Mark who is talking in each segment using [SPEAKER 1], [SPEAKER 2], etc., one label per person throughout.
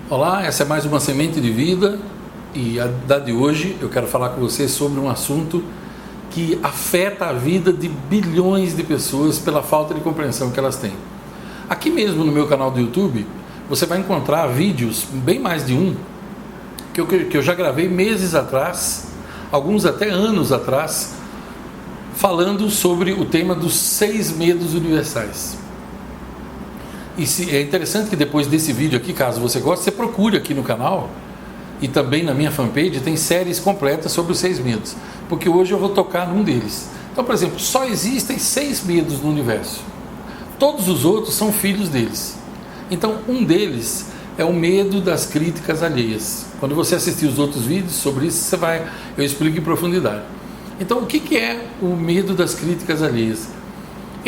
[SPEAKER 1] Olá, essa é mais uma Semente de Vida e da de hoje eu quero falar com você sobre um assunto que afeta a vida de bilhões de pessoas pela falta de compreensão que elas têm. Aqui mesmo no meu canal do YouTube, você vai encontrar vídeos, bem mais de um, que eu já gravei meses atrás, alguns até anos atrás, falando sobre o tema dos 6 medos universais. E é interessante que depois desse vídeo aqui, caso você goste, você procure aqui no canal e também na minha fanpage, tem séries completas sobre os 6 medos, porque hoje eu vou tocar num deles. Então, por exemplo, só existem 6 medos no universo. Todos os outros são filhos deles. Então, um deles é o medo das críticas alheias. Quando você assistir os outros vídeos sobre isso, eu explico em profundidade. Então, o que é o medo das críticas alheias?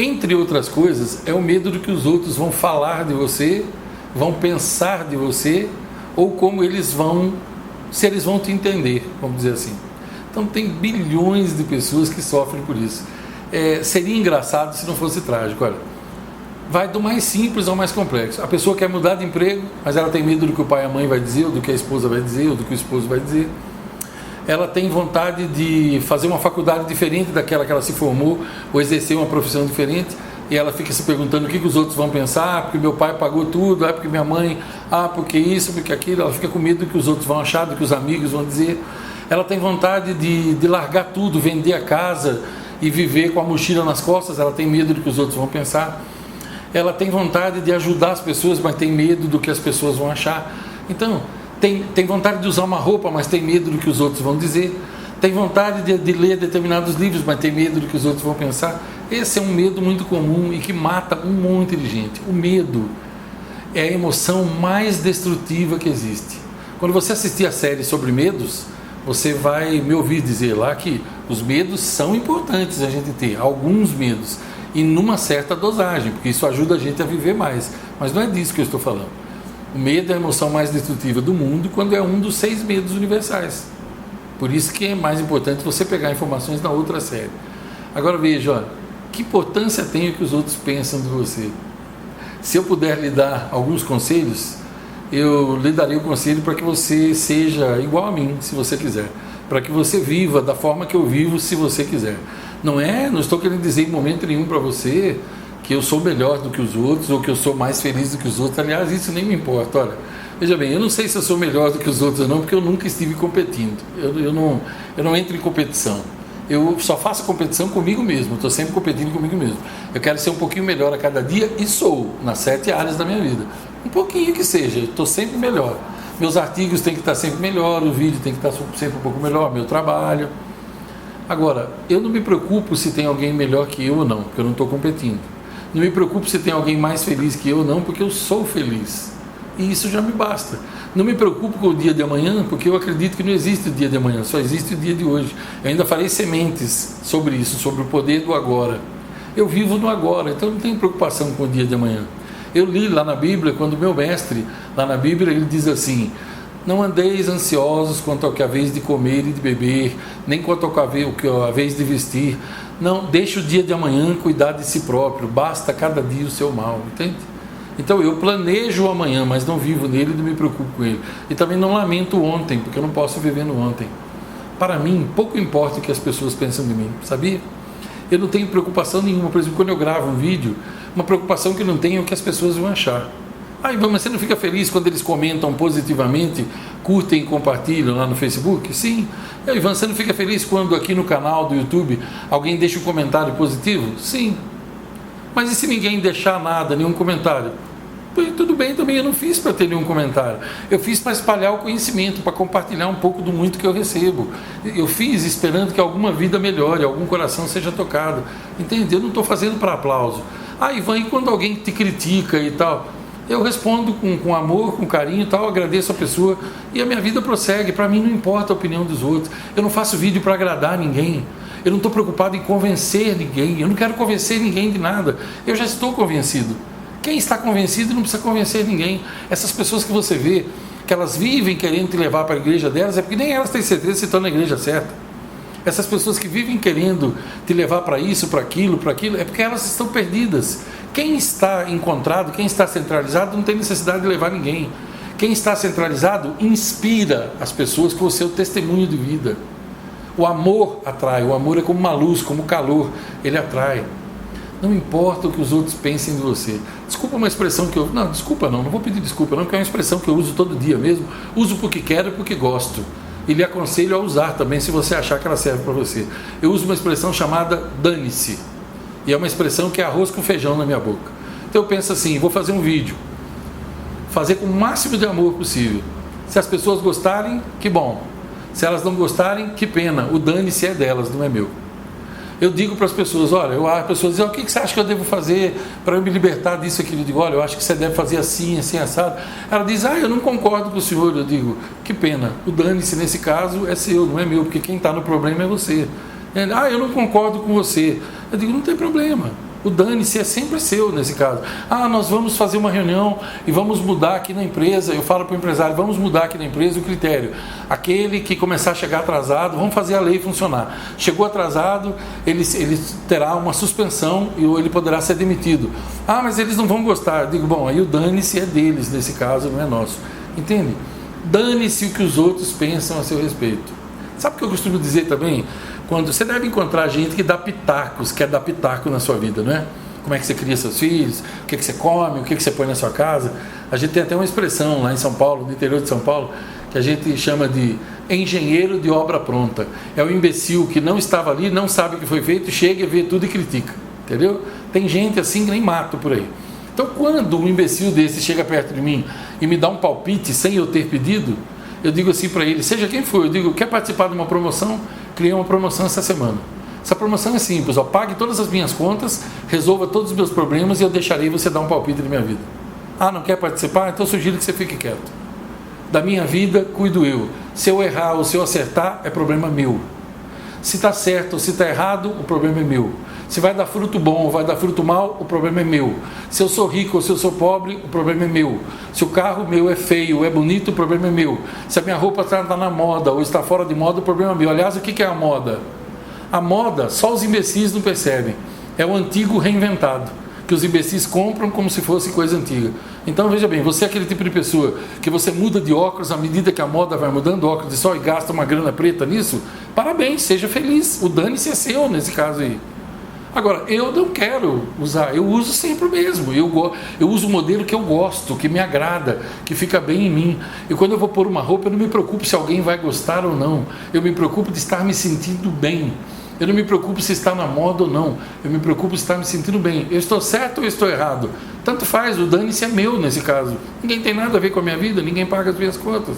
[SPEAKER 1] Entre outras coisas, é o medo do que os outros vão falar de você, vão pensar de você, ou como se eles vão te entender, vamos dizer assim. Então tem bilhões de pessoas que sofrem por isso. Seria engraçado se não fosse trágico. Olha, vai do mais simples ao mais complexo. A pessoa quer mudar de emprego, mas ela tem medo do que o pai e a mãe vai dizer, ou do que a esposa vai dizer, ou do que o esposo vai dizer. Ela tem vontade de fazer uma faculdade diferente daquela que ela se formou, ou exercer uma profissão diferente, e ela fica se perguntando o que os outros vão pensar, porque meu pai pagou tudo, porque minha mãe, porque isso, porque aquilo. Ela fica com medo do que os outros vão achar, do que os amigos vão dizer. Ela tem vontade de largar tudo, vender a casa e viver com a mochila nas costas. Ela tem medo do que os outros vão pensar. Ela tem vontade de ajudar as pessoas, mas tem medo do que as pessoas vão achar. Então, tem vontade de usar uma roupa, mas tem medo do que os outros vão dizer. Tem vontade de ler determinados livros, mas tem medo do que os outros vão pensar. Esse é um medo muito comum e que mata um monte de gente. O medo é a emoção mais destrutiva que existe. Quando você assistir a série sobre medos, você vai me ouvir dizer lá que os medos são importantes a gente ter, alguns medos, e numa certa dosagem, porque isso ajuda a gente a viver mais. Mas não é disso que eu estou falando. O medo é a emoção mais destrutiva do mundo quando é um dos 6 medos universais. Por isso que é mais importante você pegar informações na outra série. Agora veja, olha, que importância tem o que os outros pensam de você? Se eu puder lhe dar alguns conselhos, eu lhe daria o conselho para que você seja igual a mim, se você quiser. Para que você viva da forma que eu vivo, se você quiser. Não estou querendo dizer em momento nenhum para você que eu sou melhor do que os outros, ou que eu sou mais feliz do que os outros. Aliás, isso nem me importa. Olha, veja bem, eu não sei se eu sou melhor do que os outros ou não, porque eu nunca estive competindo. Eu não entro em competição. Eu só faço competição comigo mesmo, estou sempre competindo comigo mesmo. Eu quero ser um pouquinho melhor a cada dia e sou, nas 7 áreas da minha vida. Um pouquinho que seja, estou sempre melhor. Meus artigos têm que estar sempre melhor, o vídeo tem que estar sempre um pouco melhor, meu trabalho. Agora, eu não me preocupo se tem alguém melhor que eu ou não, porque eu não estou competindo. Não me preocupo se tem alguém mais feliz que eu ou não, porque eu sou feliz. E isso já me basta. Não me preocupo com o dia de amanhã, porque eu acredito que não existe o dia de amanhã, só existe o dia de hoje. Eu ainda farei sementes sobre isso, sobre o poder do agora. Eu vivo no agora, então não tenho preocupação com o dia de amanhã. Eu li lá na Bíblia, quando meu mestre, lá na Bíblia, ele diz assim: não andeis ansiosos quanto ao que haveis de comer e de beber, nem quanto ao que haveis de vestir. Não, deixe o dia de amanhã cuidar de si próprio, basta cada dia o seu mal, entende? Então eu planejo o amanhã, mas não vivo nele e não me preocupo com ele. E também não lamento ontem, porque eu não posso viver no ontem. Para mim, pouco importa o que as pessoas pensam de mim, sabia? Eu não tenho preocupação nenhuma. Por exemplo, quando eu gravo um vídeo, uma preocupação que eu não tenho é o que as pessoas vão achar. Ivan, mas você não fica feliz quando eles comentam positivamente, curtem e compartilham lá no Facebook? Sim. Ivan, você não fica feliz quando aqui no canal do YouTube alguém deixa um comentário positivo? Sim. Mas e se ninguém deixar nada, nenhum comentário? Tudo bem também, eu não fiz para ter nenhum comentário. Eu fiz para espalhar o conhecimento, para compartilhar um pouco do muito que eu recebo. Eu fiz esperando que alguma vida melhore, algum coração seja tocado. Entende? Eu não estou fazendo para aplauso. Ivan, e quando alguém te critica e tal? Eu respondo com amor, com carinho e tal, agradeço a pessoa e a minha vida prossegue. Para mim não importa a opinião dos outros. Eu não faço vídeo para agradar ninguém. Eu não estou preocupado em convencer ninguém. Eu não quero convencer ninguém de nada. Eu já estou convencido. Quem está convencido não precisa convencer ninguém. Essas pessoas que você vê, que elas vivem querendo te levar para a igreja delas, é porque nem elas têm certeza se estão na igreja certa. Essas pessoas que vivem querendo te levar para isso, para aquilo, é porque elas estão perdidas. Quem está encontrado, quem está centralizado, não tem necessidade de levar ninguém. Quem está centralizado inspira as pessoas com o seu testemunho de vida. O amor atrai, o amor é como uma luz, como calor, ele atrai. Não importa o que os outros pensem de você. Desculpa uma expressão que eu... Não, desculpa não vou pedir desculpa não, porque é uma expressão que eu uso todo dia mesmo. Uso porque quero e porque gosto. E lhe aconselho a usar também, se você achar que ela serve para você. Eu uso uma expressão chamada dane-se. E é uma expressão que é arroz com feijão na minha boca. Então eu penso assim, vou fazer um vídeo. Fazer com o máximo de amor possível. Se as pessoas gostarem, que bom. Se elas não gostarem, que pena. O dane-se é delas, não é meu. Eu digo para as pessoas, olha, as pessoas dizem, o que você acha que eu devo fazer para eu me libertar disso, aquilo? Eu digo, olha, eu acho que você deve fazer assim, assim, assado. Ela diz, eu não concordo com o senhor. Eu digo, que pena, o dane-se nesse caso é seu, não é meu, porque quem está no problema é você. Ele, eu não concordo com você. Eu digo, não tem problema. O dane-se é sempre seu nesse caso. Nós vamos fazer uma reunião e vamos mudar aqui na empresa. Eu falo para o empresário, vamos mudar aqui na empresa o critério. Aquele que começar a chegar atrasado, vamos fazer a lei funcionar. Chegou atrasado, ele terá uma suspensão e ele poderá ser demitido. Mas eles não vão gostar. Eu digo, bom, aí o dane-se é deles nesse caso, não é nosso. Entende? Dane-se o que os outros pensam a seu respeito. Sabe o que eu costumo dizer também? Quando você deve encontrar gente que dá pitacos, quer dar pitaco na sua vida, não é? Como é que você cria seus filhos, o que você come, o que você põe na sua casa. A gente tem até uma expressão lá em São Paulo, no interior de São Paulo, que a gente chama de engenheiro de obra pronta. É o imbecil que não estava ali, não sabe o que foi feito, chega e vê tudo e critica, entendeu? Tem gente assim que nem mato por aí. Então quando um imbecil desse chega perto de mim e me dá um palpite sem eu ter pedido, eu digo assim para ele, seja quem for, eu digo, quer participar de uma promoção? Criei uma promoção essa semana. Essa promoção é simples, pague todas as minhas contas, resolva todos os meus problemas e eu deixarei você dar um palpite na minha vida. Não quer participar? Então eu sugiro que você fique quieto. Da minha vida, cuido eu. Se eu errar ou se eu acertar, é problema meu. Se está certo ou se está errado, o problema é meu. Se vai dar fruto bom ou vai dar fruto mal, o problema é meu. Se eu sou rico ou se eu sou pobre, o problema é meu. Se o carro meu é feio ou é bonito, o problema é meu. Se a minha roupa está na moda ou está fora de moda, o problema é meu. Aliás, o que é a moda? A moda, só os imbecis não percebem. É o antigo reinventado, que os imbecis compram como se fosse coisa antiga. Então, veja bem, você é aquele tipo de pessoa que você muda de óculos à medida que a moda vai mudando, óculos de sol, e gasta uma grana preta nisso, parabéns, seja feliz. O dane-se é seu nesse caso aí. Agora, eu não quero usar, eu uso sempre o mesmo, eu uso o modelo que eu gosto, que me agrada, que fica bem em mim. E quando eu vou pôr uma roupa, eu não me preocupo se alguém vai gostar ou não, eu me preocupo de estar me sentindo bem. Eu não me preocupo se está na moda ou não, eu me preocupo se está me sentindo bem. Eu estou certo ou eu estou errado? Tanto faz, o dane-se é meu nesse caso. Ninguém tem nada a ver com a minha vida, ninguém paga as minhas contas.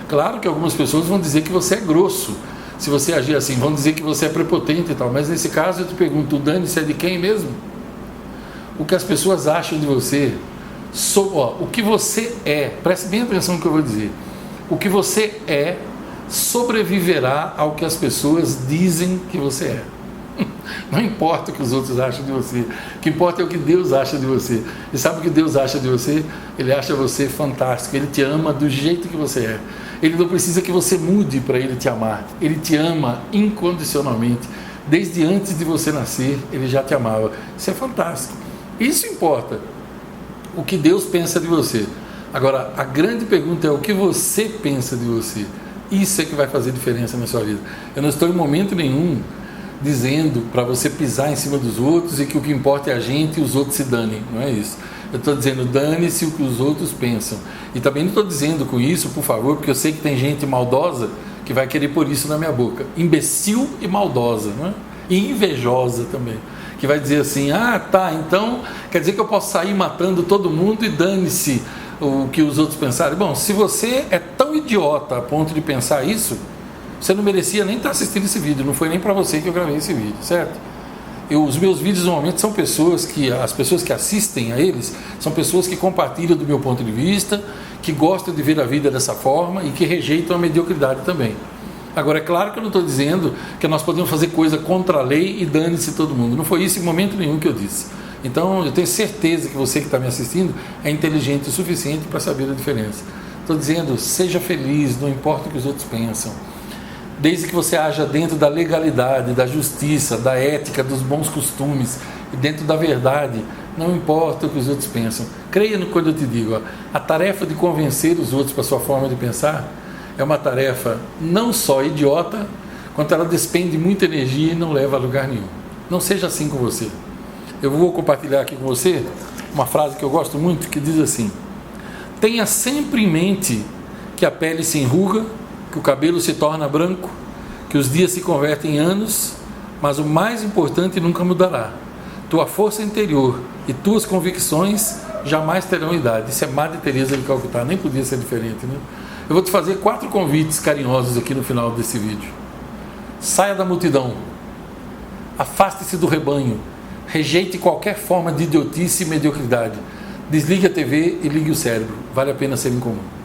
[SPEAKER 1] Claro que algumas pessoas vão dizer que você é grosso. Se você agir assim, vão dizer que você é prepotente e tal, mas nesse caso eu te pergunto, o dane-se é de quem mesmo? O que as pessoas acham de você, o que você é, preste bem atenção no que eu vou dizer, o que você é sobreviverá ao que as pessoas dizem que você é. Não importa o que os outros acham de você, o que importa é o que Deus acha de você. E sabe o que Deus acha de você? Ele acha você fantástico, Ele te ama do jeito que você é. Ele não precisa que você mude para Ele te amar. Ele te ama incondicionalmente. Desde antes de você nascer, Ele já te amava. Isso é fantástico. Isso importa. O que Deus pensa de você. Agora, a grande pergunta é o que você pensa de você. Isso é que vai fazer diferença na sua vida. Eu não estou em momento nenhum dizendo para você pisar em cima dos outros e que o que importa é a gente e os outros se danem. Não é isso. Eu estou dizendo, dane-se o que os outros pensam. E também não estou dizendo com isso, por favor, porque eu sei que tem gente maldosa que vai querer pôr isso na minha boca. Imbecil e maldosa, não é? E invejosa também. Que vai dizer assim, então quer dizer que eu posso sair matando todo mundo e dane-se o que os outros pensarem. Bom, se você é tão idiota a ponto de pensar isso, você não merecia nem estar assistindo esse vídeo. Não foi nem para você que eu gravei esse vídeo, certo? Os meus vídeos normalmente são as pessoas que assistem a eles, são pessoas que compartilham do meu ponto de vista, que gostam de ver a vida dessa forma e que rejeitam a mediocridade também. Agora, é claro que eu não estou dizendo que nós podemos fazer coisa contra a lei e dane-se todo mundo. Não foi isso em momento nenhum que eu disse. Então, eu tenho certeza que você que está me assistindo é inteligente o suficiente para saber a diferença. Estou dizendo, seja feliz, não importa o que os outros pensam. desde que você haja dentro da legalidade, da justiça, da ética, dos bons costumes e dentro da verdade, não importa o que os outros pensam. Creia no quando eu te digo, ó, a tarefa de convencer os outros para a sua forma de pensar é uma tarefa não só idiota, quanto ela despende muita energia e não leva a lugar nenhum. Não seja assim com você. Eu vou compartilhar aqui com você uma frase que eu gosto muito, que diz assim: tenha sempre em mente que a pele se enruga, que o cabelo se torna branco, que os dias se convertem em anos, mas o mais importante nunca mudará. Tua força interior e tuas convicções jamais terão idade. Isso é Madre Teresa de Calcutá, nem podia ser diferente, né? Eu vou te fazer 4 convites carinhosos aqui no final desse vídeo. Saia da multidão, afaste-se do rebanho, rejeite qualquer forma de idiotice e mediocridade, desligue a TV e ligue o cérebro, vale a pena ser incomum.